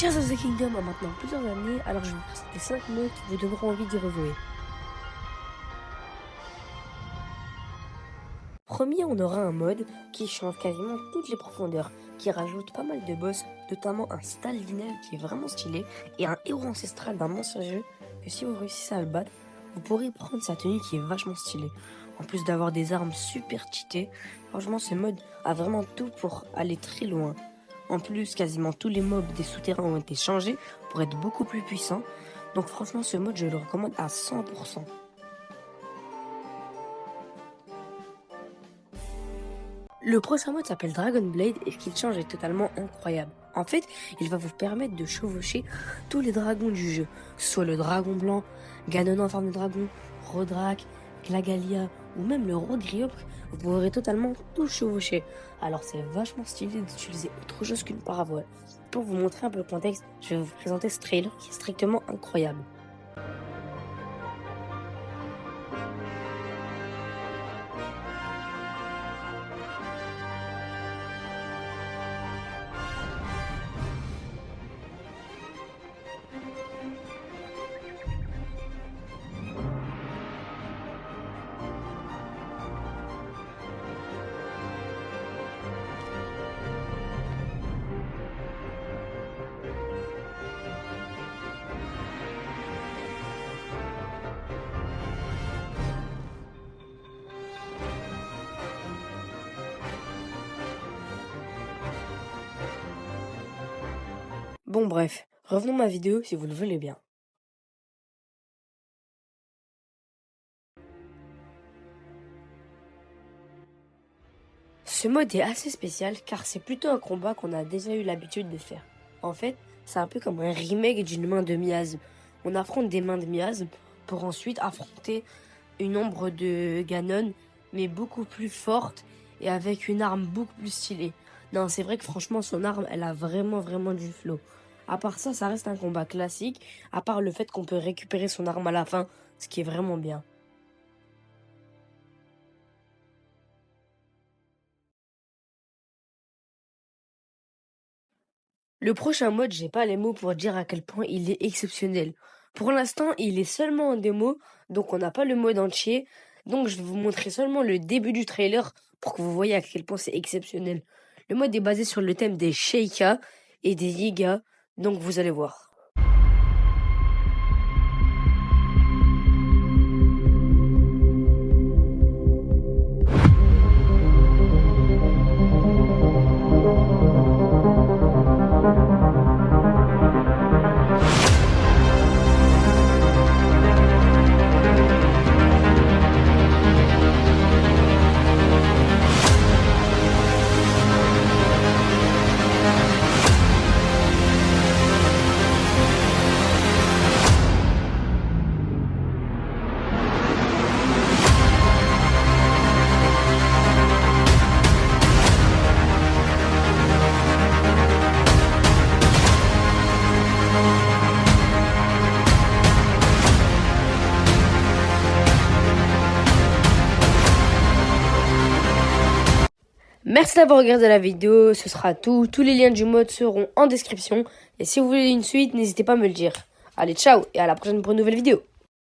Tears of the Kingdom a maintenant plusieurs années, alors je vais vous présenter 5 modes qui vous donneront envie d'y rejouer. Premier, on aura un mode qui change quasiment toutes les profondeurs, qui rajoute pas mal de boss, notamment un Stalvinel qui est vraiment stylé, et un héros ancestral d'un ancien jeu, que si vous réussissez à le battre, vous pourrez prendre sa tenue qui est vachement stylée. En plus d'avoir des armes super cheatées, franchement ce mode a vraiment tout pour aller très loin. En plus, quasiment tous les mobs des souterrains ont été changés pour être beaucoup plus puissants, donc franchement ce mode je le recommande à 100%. Le prochain mode s'appelle Dragon Blade et ce qu'il change est totalement incroyable. En fait, il va vous permettre de chevaucher tous les dragons du jeu, que ce soit le dragon blanc, Ganon en forme de dragon, Rodrak, Glagalia ou même le Rodriop, vous pourrez totalement tout chevaucher. Alors c'est vachement stylé d'utiliser autre chose qu'une paravoile. Pour vous montrer un peu le contexte, je vais vous présenter ce trailer qui est strictement incroyable. Bon bref, revenons à ma vidéo si vous le voulez bien. Ce mode est assez spécial car c'est plutôt un combat qu'on a déjà eu l'habitude de faire. En fait, c'est un peu comme un remake d'une main de miasme. On affronte des mains de miasme pour ensuite affronter une ombre de Ganon, mais beaucoup plus forte et avec une arme beaucoup plus stylée. Non, c'est vrai que franchement, son arme, elle a vraiment du flow. À part ça, ça reste un combat classique, à part le fait qu'on peut récupérer son arme à la fin, ce qui est vraiment bien. Le prochain mode, j'ai pas les mots pour dire à quel point il est exceptionnel. Pour l'instant, il est seulement en démo, donc on n'a pas le mode entier. Donc je vais vous montrer seulement le début du trailer pour que vous voyez à quel point c'est exceptionnel. Le mode est basé sur le thème des Sheikah et des Yigas, donc vous allez voir. Merci d'avoir regardé la vidéo, ce sera tout. Tous les liens du mode seront en description. Et si vous voulez une suite, n'hésitez pas à me le dire. Allez, ciao et à la prochaine pour une nouvelle vidéo.